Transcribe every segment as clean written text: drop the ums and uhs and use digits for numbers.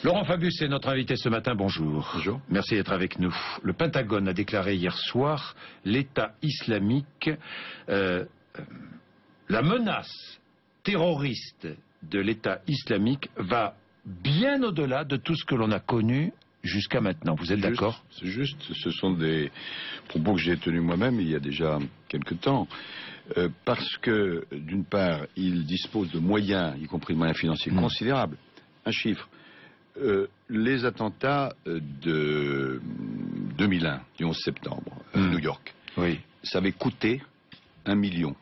Laurent Fabius est notre invité ce matin, bonjour. Bonjour. Merci d'être avec nous. Le Pentagone a déclaré hier soir l'État islamique, la menace terroriste de l'État islamique va bien au-delà de tout ce que l'on a connu jusqu'à maintenant. Vous êtes d'accord? C'est juste, ce sont des propos que j'ai tenus moi-même il y a déjà quelque temps, parce que d'une part, il dispose de moyens, y compris de moyens financiers considérables. Un chiffre. Les attentats de 2001, du 11 septembre, à New York, ça avait coûté 1 million.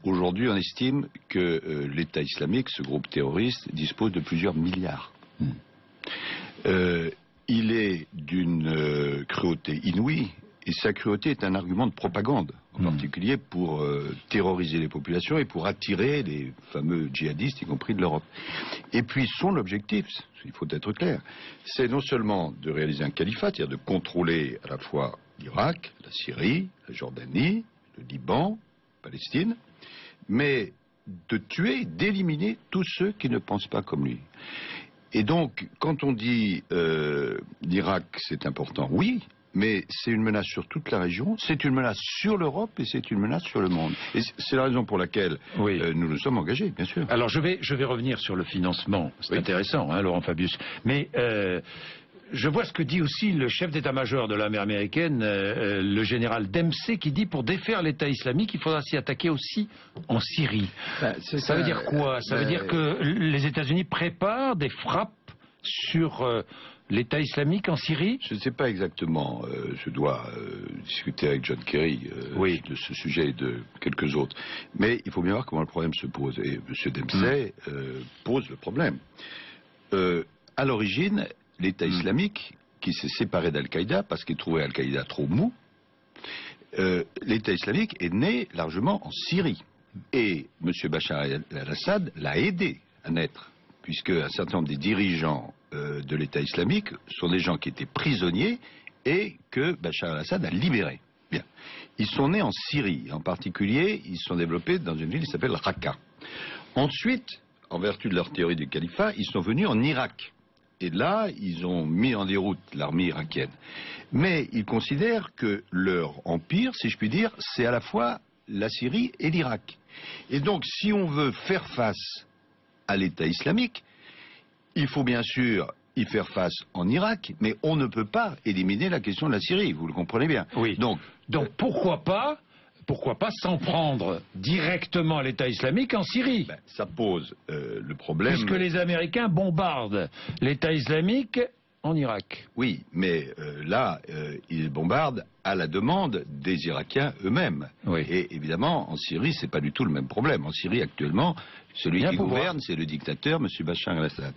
Aujourd'hui, on estime que l'État islamique, ce groupe terroriste, dispose de plusieurs milliards. Il est d'une cruauté inouïe, et sa cruauté est un argument de propagande, en particulier pour terroriser les populations et pour attirer les fameux djihadistes, y compris de l'Europe. Et puis son objectif, il faut être clair, c'est non seulement de réaliser un califat, c'est-à-dire de contrôler à la fois l'Irak, la Syrie, la Jordanie, le Liban, Palestine, mais de tuer, d'éliminer tous ceux qui ne pensent pas comme lui. Et donc, quand on dit l'Irak, c'est important, oui, mais c'est une menace sur toute la région, c'est une menace sur l'Europe et c'est une menace sur le monde. Et c'est la raison pour laquelle nous nous sommes engagés, bien sûr. Alors, je vais revenir sur le financement. C'est intéressant, hein, Laurent Fabius. Mais je vois ce que dit aussi le chef d'état-major de l'armée américaine, le général Dempsey, qui dit pour défaire l'État islamique, il faudra s'y attaquer aussi en Syrie. Ça veut dire quoi? Ça veut dire que les États-Unis préparent des frappes sur l'État islamique en Syrie? Je ne sais pas exactement. Je dois discuter avec John Kerry de ce sujet et de quelques autres. Mais il faut bien voir comment le problème se pose. Et M. Dempsey pose le problème. À l'origine, l'État islamique, qui s'est séparé d'Al-Qaïda parce qu'il trouvait Al-Qaïda trop mou, l'État islamique est né largement en Syrie. Et M. Bachar el-Assad l'a aidé à naître, puisque un certain nombre des dirigeants de l'État islamique sont des gens qui étaient prisonniers et que Bachar el-Assad a libérés. Bien. Ils sont nés en Syrie. En particulier, ils sont développés dans une ville qui s'appelle Raqqa. Ensuite, en vertu de leur théorie du califat, ils sont venus en Irak. Et là, ils ont mis en déroute l'armée irakienne. Mais ils considèrent que leur empire, si je puis dire, c'est à la fois la Syrie et l'Irak. Et donc, si on veut faire face à l'État islamique, il faut bien sûr y faire face en Irak, mais on ne peut pas éliminer la question de la Syrie, vous le comprenez bien. Oui. Donc pourquoi pas s'en prendre directement à l'État islamique en Syrie? Ça pose le problème... Puisque les Américains bombardent l'État islamique en Irak. Oui, mais là, ils bombardent à la demande des Irakiens eux-mêmes. Et évidemment, en Syrie, c'est pas du tout le même problème. En Syrie, actuellement, celui qui gouverne, c'est le dictateur, M. Bachar el-Assad.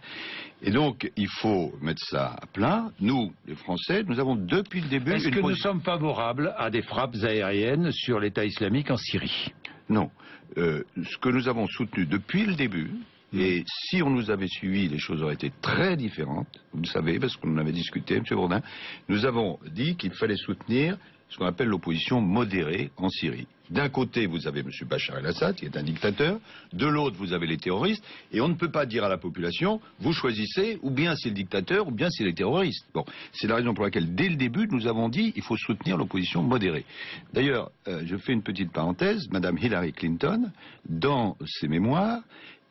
Et donc, il faut mettre ça à plat. Nous, les Français, nous avons depuis le début... Est-ce que nous sommes favorables à des frappes aériennes sur l'État islamique en Syrie? Non. Ce que nous avons soutenu depuis le début... Et si on nous avait suivi, les choses auraient été très différentes, vous le savez, parce qu'on en avait discuté, M. Bourdin. Nous avons dit qu'il fallait soutenir ce qu'on appelle l'opposition modérée en Syrie. D'un côté, vous avez M. Bachar el-Assad, qui est un dictateur, de l'autre, vous avez les terroristes, et on ne peut pas dire à la population, vous choisissez, ou bien c'est le dictateur, ou bien c'est les terroristes. Bon, c'est la raison pour laquelle, dès le début, nous avons dit, il faut soutenir l'opposition modérée. D'ailleurs, je fais une petite parenthèse, Mme Hillary Clinton, dans ses mémoires,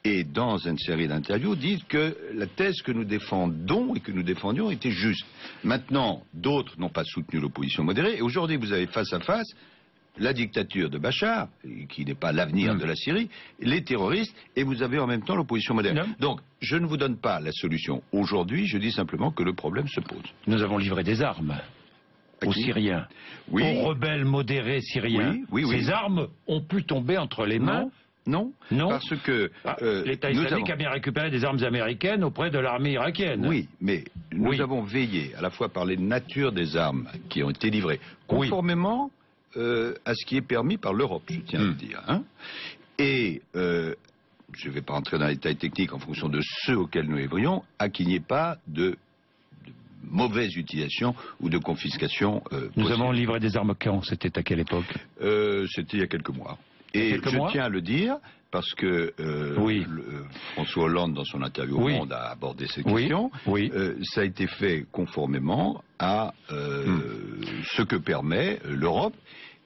et dans une série d'interviews, disent que la thèse que nous défendons et que nous défendions était juste. Maintenant, d'autres n'ont pas soutenu l'opposition modérée, et aujourd'hui vous avez face à face la dictature de Bachar, qui n'est pas l'avenir de la Syrie, les terroristes, et vous avez en même temps l'opposition modérée. Donc, je ne vous donne pas la solution aujourd'hui, je dis simplement que le problème se pose. Nous avons livré des armes aux Syriens, aux rebelles modérés syriens. Ces armes ont pu tomber entre les mains... Non, parce que... l'État islamique a bien récupéré des armes américaines auprès de l'armée irakienne. Oui, mais nous avons veillé à la fois par les natures des armes qui ont été livrées, conformément à ce qui est permis par l'Europe, je tiens à le dire. Hein. Et je ne vais pas entrer dans les détails techniques en fonction de ceux auxquels nous évoluons, à qu'il n'y ait pas de mauvaise utilisation ou de confiscation Nous avons livré des armes quand? C'était à quelle époque? C'était il y a quelques mois. Et je tiens à le dire, parce que François Hollande, dans son interview au Monde, a abordé ces questions. Ça a été fait conformément à ce que permet l'Europe.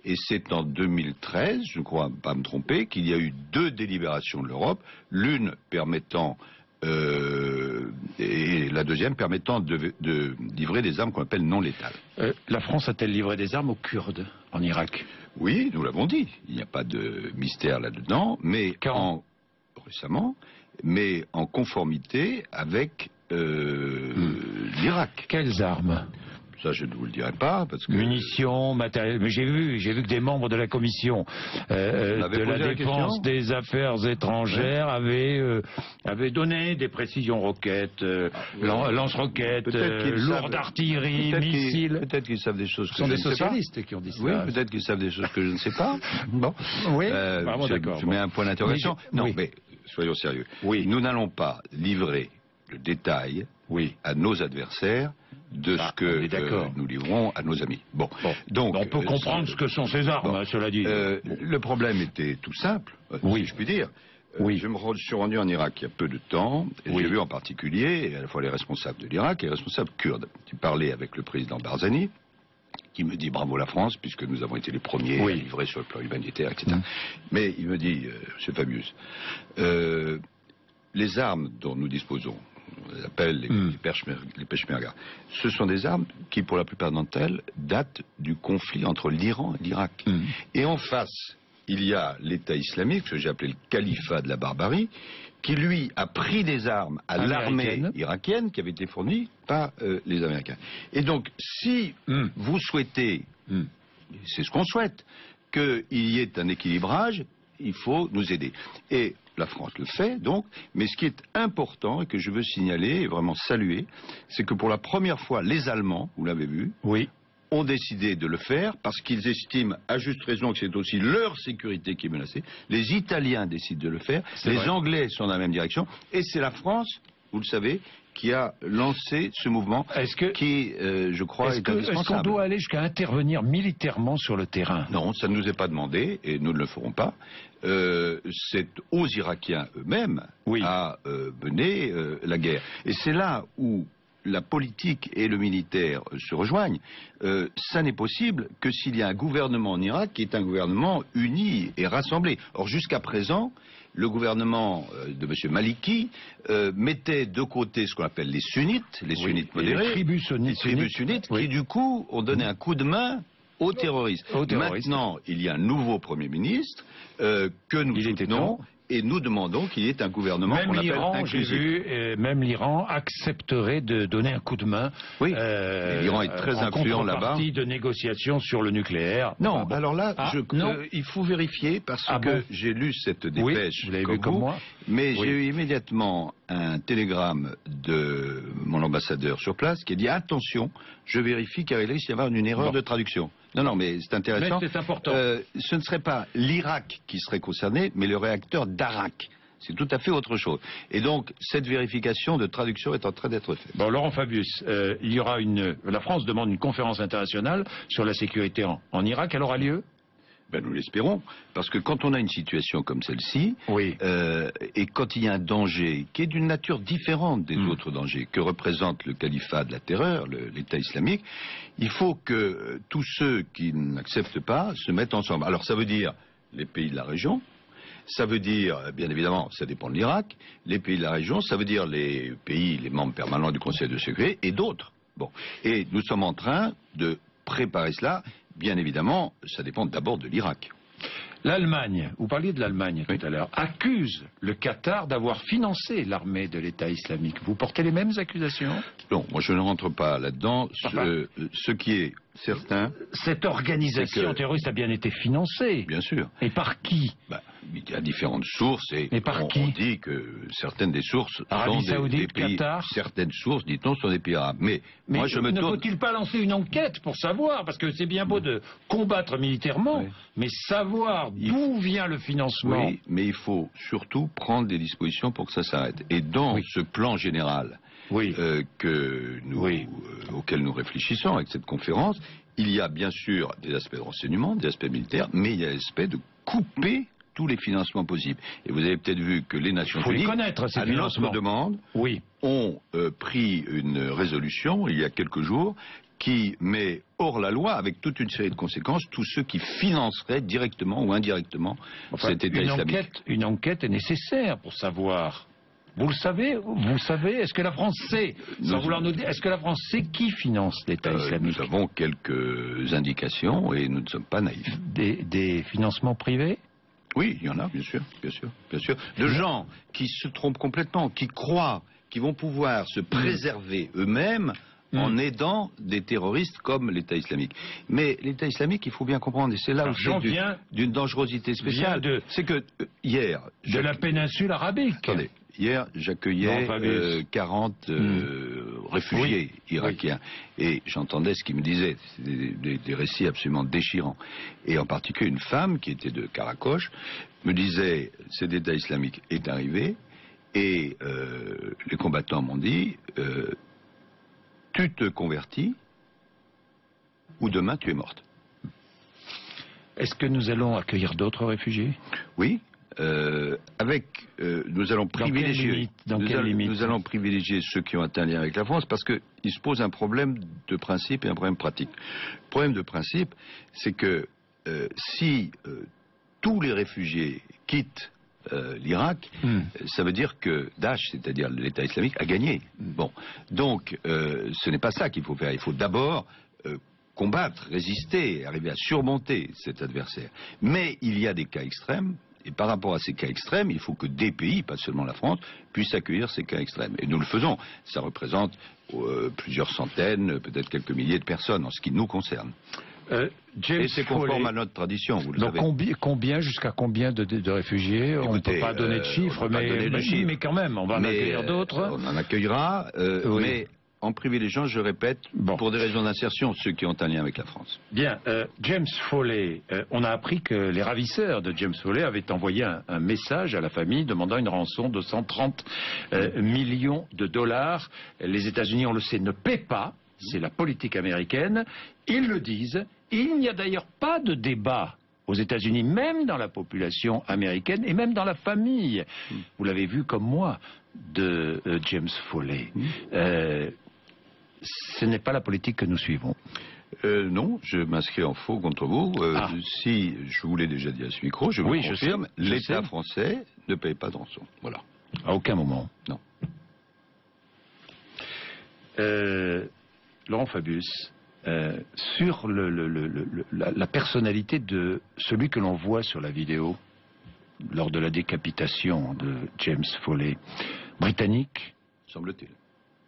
Et c'est en 2013, je ne crois pas me tromper, qu'il y a eu 2 délibérations de l'Europe, l'une permettant, et la deuxième permettant de livrer des armes qu'on appelle non létales. La France a-t-elle livré des armes aux Kurdes en Irak? Oui, nous l'avons dit. Il n'y a pas de mystère là-dedans, mais récemment, mais en conformité avec l'Irak. Quelles armes? Ça, je ne vous le dirai pas, parce que... Munitions, matériel... Mais j'ai vu que des membres de la commission de la défense des affaires étrangères avaient donné des précisions roquettes, lance-roquettes, lourdes artillerie, missiles... Peut-être qu'ils savent des choses que je ne sais pas. Ce sont des socialistes qui ont dit ça. Oui, peut-être qu'ils savent des choses que je ne sais pas. Bon. Oui, d'accord. Je mets un point d'interrogation. Non, mais soyons sérieux. Nous n'allons pas livrer le détail à nos adversaires de ce que nous livrons à nos amis. Bon. Donc, on peut comprendre ce que sont ces armes, cela dit. Le problème était tout simple, si je puis dire. Je me suis rendu en Irak il y a peu de temps, et j'ai vu en particulier à la fois les responsables de l'Irak et les responsables kurdes. J'ai parlé avec le président Barzani, qui me dit bravo la France, puisque nous avons été les premiers à livrer sur le plan humanitaire, etc. Mais il me dit, M. Fabius, les armes dont nous disposons, on les appelle les Peshmerga, ce sont des armes qui, pour la plupart d'entre elles, datent du conflit entre l'Iran et l'Irak. Et en face, il y a l'État islamique, ce que j'ai appelé le califat de la barbarie, qui lui a pris des armes à l'armée irakienne qui avait été fournie par les Américains. Et donc, si vous souhaitez, c'est ce qu'on souhaite, qu'il y ait un équilibrage, il faut nous aider. Et la France le fait, donc, mais ce qui est important et que je veux signaler et vraiment saluer, c'est que pour la première fois, les Allemands, vous l'avez vu, ont décidé de le faire parce qu'ils estiment, à juste raison, que c'est aussi leur sécurité qui est menacée. Les Italiens décident de le faire, les Anglais sont dans la même direction, et c'est la France, vous le savez, qui a lancé ce mouvement qui, je crois, est indispensable. Est-ce qu'on doit aller jusqu'à intervenir militairement sur le terrain? Non, ça ne nous est pas demandé, et nous ne le ferons pas. C'est aux Irakiens eux-mêmes à mener la guerre. Et c'est là où la politique et le militaire se rejoignent. Ça n'est possible que s'il y a un gouvernement en Irak qui est un gouvernement uni et rassemblé. Or, jusqu'à présent, le gouvernement de M. Maliki mettait de côté ce qu'on appelle les sunnites modérés, les tribus sunnites qui, du coup, ont donné un coup de main aux terroristes. Maintenant, il y a un nouveau Premier ministre que nous soutenons. Et nous demandons qu'il y ait un gouvernement qu'on appelle inclusif. J'ai vu, même l'Iran accepterait de donner un coup de main. L'Iran est très influent là-bas. En contrepartie de négociations sur le nucléaire. Non, alors là, il faut vérifier parce que j'ai lu cette dépêche comme moi, mais j'ai eu immédiatement un télégramme de mon ambassadeur sur place qui a dit attention, je vérifie car il risque d'y avoir une erreur de traduction. Non, mais c'est intéressant. Mais c'est important. Ce ne serait pas l'Irak qui serait concerné, mais le réacteur d'Arak. C'est tout à fait autre chose. Et donc, cette vérification de traduction est en train d'être faite. Bon, Laurent Fabius, la France demande une conférence internationale sur la sécurité en Irak. Elle aura lieu? Nous l'espérons, parce que quand on a une situation comme celle-ci, et quand il y a un danger qui est d'une nature différente des autres dangers que représente le califat de la terreur, l'État islamique, il faut que tous ceux qui n'acceptent pas se mettent ensemble. Alors ça veut dire les pays de la région, ça veut dire, bien évidemment, ça dépend de l'Irak, les pays de la région, ça veut dire les membres permanents du Conseil de sécurité et d'autres. Bon. Et nous sommes en train de préparer cela. Bien évidemment, ça dépend d'abord de l'Irak. L'Allemagne, vous parliez de l'Allemagne tout à l'heure, accuse le Qatar d'avoir financé l'armée de l'État islamique. Vous portez les mêmes accusations? Non, moi je ne rentre pas là-dedans. Ce qui est certain... Cette organisation terroriste a bien été financée. Bien sûr. Et par qui? Il y a différentes sources et on dit que certaines des sources sont des pays... Qatar. Certaines sources, dit-on, sont des pays arabes. Mais moi, ne faut-il pas lancer une enquête pour savoir? Parce que c'est bien beau de combattre militairement, mais savoir d'où vient le financement. Oui, mais il faut surtout prendre des dispositions pour que ça s'arrête. Et dans ce plan général auquel nous réfléchissons avec cette conférence, il y a bien sûr des aspects de renseignement, des aspects militaires, mais il y a l'aspect de couper tous les financements possibles. Et vous avez peut-être vu que les Nations Unies, à notre demande, ont pris une résolution il y a quelques jours qui met hors la loi, avec toute une série de conséquences, tous ceux qui financeraient directement ou indirectement cet État islamique. Une enquête est nécessaire pour savoir. Vous savez, est-ce que la France sait, sans vouloir nous dire, est-ce que la France sait qui finance l'État islamique? Nous avons quelques indications et nous ne sommes pas naïfs. Des financements privés? Oui, il y en a, bien sûr. De gens qui se trompent complètement, qui croient qu'ils vont pouvoir se préserver eux-mêmes en aidant des terroristes comme l'État islamique. Mais l'État islamique, il faut bien comprendre, et c'est là où c'est d'une dangerosité spéciale, c'est que hier... De la péninsule arabique. Attendez, hier j'accueillais 40 réfugiés irakiens, et j'entendais ce qu'ils me disaient, des récits absolument déchirants. Et en particulier une femme qui était de Karakoche me disait, cet État islamique est arrivé, et les combattants m'ont dit... tu te convertis, ou demain tu es morte. Est-ce que nous allons accueillir d'autres réfugiés? Oui, nous allons privilégier, nous allons privilégier ceux qui ont un lien avec la France, parce qu'il se pose un problème de principe et un problème pratique. Le problème de principe, c'est que si tous les réfugiés quittent l'Irak, ça veut dire que Daesh, c'est-à-dire l'État islamique, a gagné. Bon, donc ce n'est pas ça qu'il faut faire. Il faut d'abord combattre, résister, arriver à surmonter cet adversaire. Mais il y a des cas extrêmes, et par rapport à ces cas extrêmes, il faut que des pays, pas seulement la France, puissent accueillir ces cas extrêmes. Et nous le faisons. Ça représente plusieurs centaines, peut-être quelques milliers de personnes en ce qui nous concerne. Et c'est conforme à notre tradition, vous le savez. Combien, jusqu'à combien de réfugiés? Écoutez, on ne peut pas donner de chiffres, mais quand même, on va en accueillir d'autres. On en accueillera, mais en privilégiant, je répète, pour des raisons d'insertion, ceux qui ont un lien avec la France. Bien, James Foley, on a appris que les ravisseurs de James Foley avaient envoyé un message à la famille demandant une rançon de 130 millions de dollars. Les États-Unis, on le sait, ne paient pas. C'est la politique américaine. Ils le disent. Il n'y a d'ailleurs pas de débat aux États-Unis, même dans la population américaine et même dans la famille. Vous l'avez vu comme moi, de James Foley. Ce n'est pas la politique que nous suivons. Non, je m'inscris en faux contre vous. Si, je vous l'ai déjà dit à ce micro, je vous confirme, l'État français ne paye pas de rançon. Voilà. À aucun moment. Non. Laurent Fabius, sur la personnalité de celui que l'on voit sur la vidéo lors de la décapitation de James Foley, britannique, semble-t-il.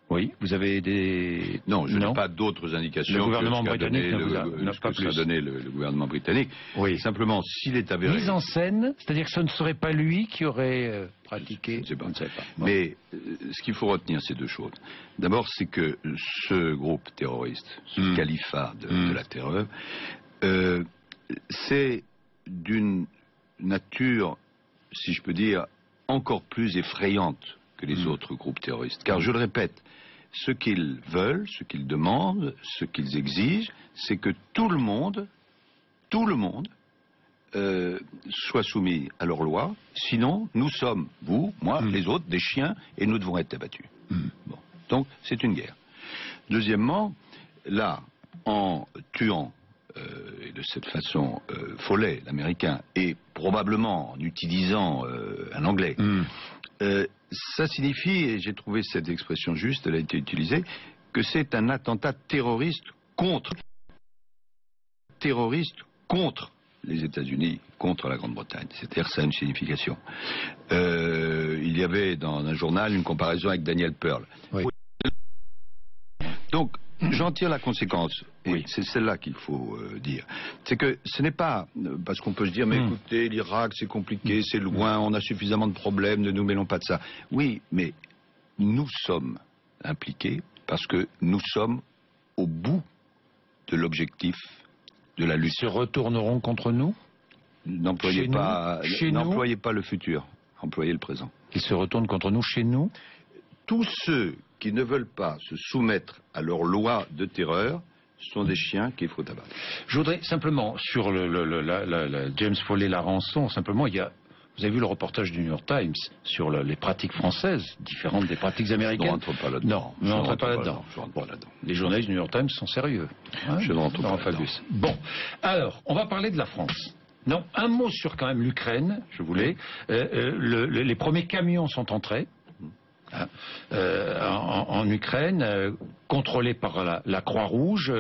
Oui, vous avez des... Non, je n'ai pas d'autres indications. Le gouvernement britannique n'a pas plus donné le gouvernement britannique. Oui. Simplement, s'il est avéré... Mise en scène, c'est-à-dire que ce ne serait pas lui qui aurait pratiqué... Je ne sais pas. Bon. Mais ce qu'il faut retenir, c'est deux choses. D'abord, c'est que ce groupe terroriste, ce califat de la terreur, c'est d'une nature, si je peux dire, encore plus effrayante que les autres groupes terroristes. Car, je le répète, ce qu'ils veulent, ce qu'ils demandent, ce qu'ils exigent, c'est que tout le monde soit soumis à leurs lois. Sinon, nous sommes, vous, moi, les autres, des chiens, et nous devons être abattus. Bon. Donc, c'est une guerre. Deuxièmement, là, en tuant, et de cette façon, Foley, l'Américain, et probablement en utilisant un Anglais, ça signifie, et j'ai trouvé cette expression juste, elle a été utilisée, que c'est un attentat terroriste contre les États-Unis, contre la Grande-Bretagne. C'est-à-dire ça a une signification. Il y avait dans un journal une comparaison avec Daniel Pearl. Oui. Donc, j'en tire la conséquence, et c'est celle-là qu'il faut dire. C'est que ce n'est pas, parce qu'on peut se dire, mais écoutez, l'Irak c'est compliqué, c'est loin, on a suffisamment de problèmes, ne nous mêlons pas de ça. Oui, mais nous sommes impliqués parce que nous sommes au bout de l'objectif de la lutte. Ils se retourneront contre nous? N'employez pas le futur, employez le présent. Ils se retournent contre nous chez nous? Tous ceux qui ne veulent pas se soumettre à leurs lois de terreur ce sont des chiens qu'il faut abattre. Je voudrais simplement, sur James Foley, la rançon, simplement, vous avez vu le reportage du New York Times sur les pratiques françaises, différentes des pratiques américaines. Je ne rentre pas là-dedans. Non, je ne rentre pas là-dedans. Les journalistes du New York Times sont sérieux. Hein, je ne rentre pas là-dedans. Bon, alors, on va parler de la France. Non, un mot sur quand même l'Ukraine, je voulais. Les premiers camions sont entrés. En Ukraine, contrôlés par la Croix-Rouge.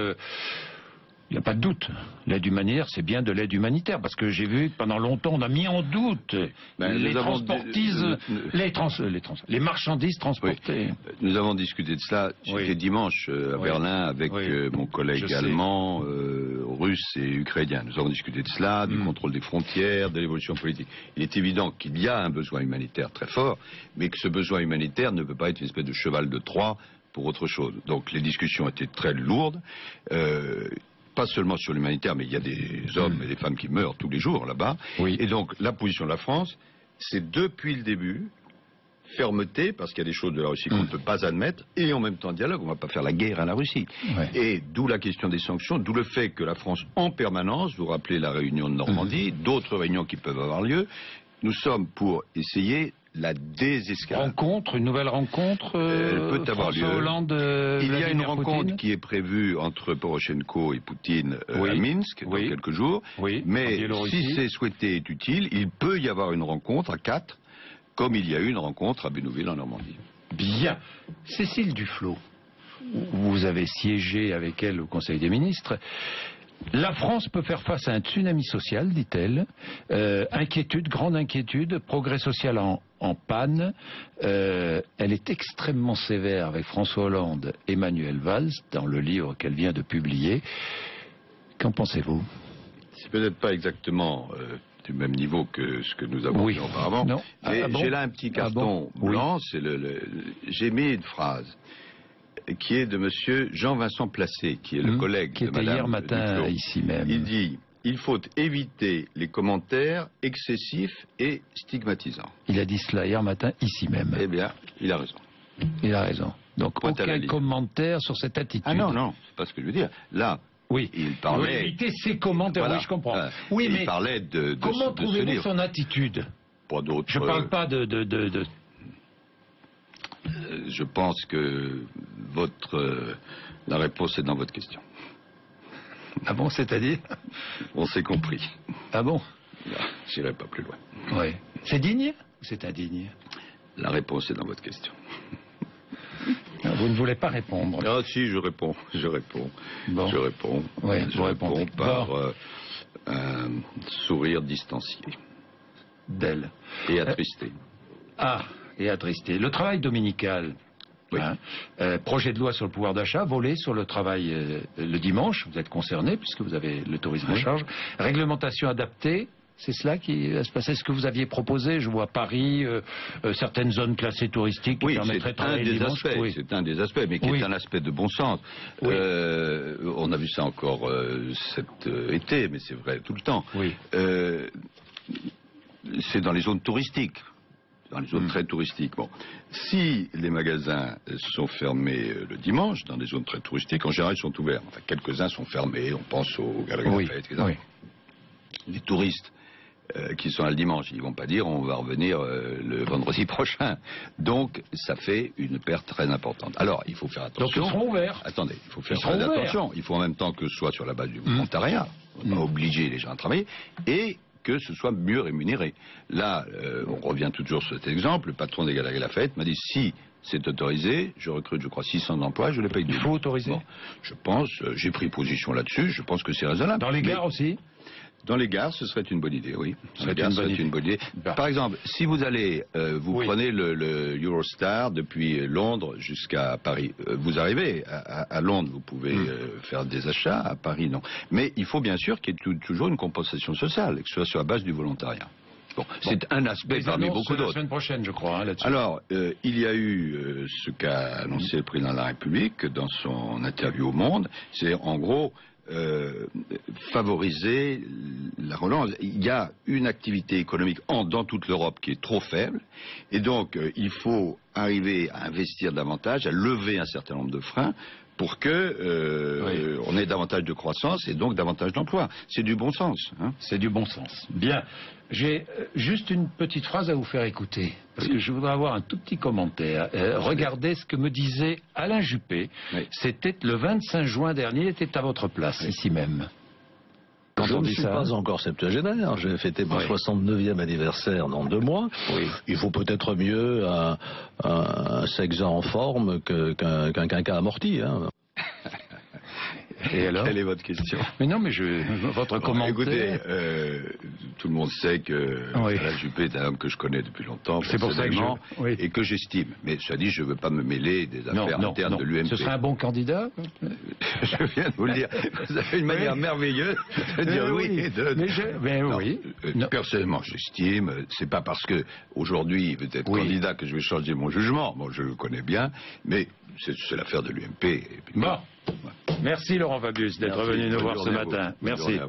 Il n'y a pas de doute. L'aide humanitaire, c'est bien de l'aide humanitaire, parce que j'ai vu que pendant longtemps, on a mis en doute les marchandises transportées. Oui. Nous avons discuté de cela, j'étais dimanche à Berlin avec mon collègue allemand, russe et ukrainien. Nous avons discuté de cela, du contrôle des frontières, de l'évolution politique. Il est évident qu'il y a un besoin humanitaire très fort, mais que ce besoin humanitaire ne peut pas être une espèce de cheval de Troie pour autre chose. Donc les discussions étaient très lourdes. Pas seulement sur l'humanitaire, mais il y a des hommes et des femmes qui meurent tous les jours là-bas. Oui. Et donc, la position de la France, c'est depuis le début, fermeté, parce qu'il y a des choses de la Russie qu'on ne peut pas admettre, et en même temps dialogue, on ne va pas faire la guerre à la Russie. Ouais. Et d'où la question des sanctions, d'où le fait que la France, en permanence, vous rappelez la réunion de Normandie, d'autres réunions qui peuvent avoir lieu, nous sommes pour essayer la désescalade. Une nouvelle rencontre peut avoir lieu. Hollande, il y a une rencontre qui est prévue entre Poroshenko et Poutine à Minsk dans quelques jours. Oui. Mais si c'est souhaité et utile, il peut y avoir une rencontre à 4, comme il y a eu une rencontre à Bénouville en Normandie. Bien. Cécile Duflot, vous avez siégé avec elle au Conseil des ministres. La France peut faire face à un tsunami social, dit-elle. Inquiétude, grande inquiétude, progrès social en panne. Elle est extrêmement sévère avec François Hollande et Manuel Valls dans le livre qu'elle vient de publier. Qu'en pensez-vous? C'est peut-être pas exactement du même niveau que ce que nous avons vu auparavant. Non. J'ai là un petit carton blanc. J'ai mis une phrase qui est de monsieur Jean-Vincent Placé, qui est le collègue qui de madame hier matin Duflot. Ici même. Il dit: il faut éviter les commentaires excessifs et stigmatisants. Il a dit cela hier matin, ici même. Eh bien, il a raison. Il a raison. Donc aucun commentaire sur cette attitude. Ah non, non, c'est pas ce que je veux dire. Là, il parlait... éviter ces commentaires, voilà. Oui, je comprends. Oui, mais il parlait de comment trouvez-vous son attitude? Pas d'autre. Je ne parle pas de... Je pense que la réponse est dans votre question. Ah bon, c'est-à-dire? On s'est compris. Ah bon? J'irai pas plus loin. Oui. C'est digne ou c'est indigne? La réponse est dans votre question. Vous ne voulez pas répondre? Ah si, je réponds. Bon. Je réponds. Oui, je réponds par un sourire distancié. D'elle. Et attristé. Et attristé. Le travail dominical, projet de loi sur le pouvoir d'achat, volé sur le travail le dimanche, vous êtes concerné puisque vous avez le tourisme en charge. Réglementation adaptée, c'est cela qui va se passer. Ce que vous aviez proposé, je vois Paris, certaines zones classées touristiques qui permettraient de travailler le dimanche. C'est un des aspects, mais qui est un aspect de bon sens. On a vu ça encore cet été, mais c'est vrai tout le temps. C'est dans les zones touristiques. Dans les zones très touristiques. Bon. Si les magasins sont fermés le dimanche, dans des zones très touristiques, en général ils sont ouverts. Enfin, quelques-uns sont fermés, on pense aux galeries Lafayette, etc. Les touristes qui sont là le dimanche, ils ne vont pas dire on va revenir le vendredi prochain. Donc ça fait une perte très importante. Alors il faut faire attention. Donc ils seront ouverts. Attendez, il faut faire très attention. Il faut en même temps que ce soit sur la base du volontariat, on va obliger les gens à travailler, et que ce soit mieux rémunéré. Là, on revient toujours sur cet exemple, le patron des Galeries Lafayette m'a dit si c'est autorisé, je recrute, je crois, 600 emplois, je les paye 2 000. Il faut autoriser. Bon, je pense, j'ai pris position là-dessus, je pense que c'est raisonnable. Dans les gares aussi? Dans les gares, ce serait une bonne idée, oui. Dans les gares, ce serait une bonne idée. Par exemple, si vous allez, vous prenez le Eurostar depuis Londres jusqu'à Paris. Vous arrivez à Londres, vous pouvez faire des achats, à Paris, non. Mais il faut bien sûr qu'il y ait toujours une compensation sociale, que ce soit sur la base du volontariat. Bon, c'est un aspect parmi beaucoup d'autres. La semaine prochaine, je crois, là-dessus. Alors, il y a eu ce qu'a annoncé le président de la République dans son interview au Monde. C'est en gros favoriser la relance. Il y a une activité économique dans toute l'Europe qui est trop faible, et donc il faut arriver à investir davantage, à lever un certain nombre de freins pour que on ait davantage de croissance et donc davantage d'emplois. C'est du bon sens. Hein. C'est du bon sens. Bien. J'ai juste une petite phrase à vous faire écouter, parce que je voudrais avoir un tout petit commentaire. Regardez ce que me disait Alain Juppé. C'était le 25 juin dernier, il était à votre place, ici même. Quand je ne suis pas encore septuagénaire, je vais fêter mon 69e anniversaire dans 2 mois. Il faut peut-être mieux un sexe en forme qu'un quinquas amorti. Hein. Et alors? Quelle est votre question? Mais non, mais votre commentaire... Écoutez, tout le monde sait que Alain Juppé est un homme que je connais depuis longtemps, c'est pour ça que et que j'estime. Mais cela dit, je ne veux pas me mêler des affaires internes de l'UMP. Ce serait un bon candidat? Je viens de vous le dire. Vous avez une manière merveilleuse de dire oui. Personnellement, j'estime. C'est pas parce que aujourd'hui il veut être candidat que je vais changer mon jugement. Bon, je le connais bien, mais c'est l'affaire de l'UMP. Bon. Merci Laurent Fabius d'être venu nous voir ce matin. Merci.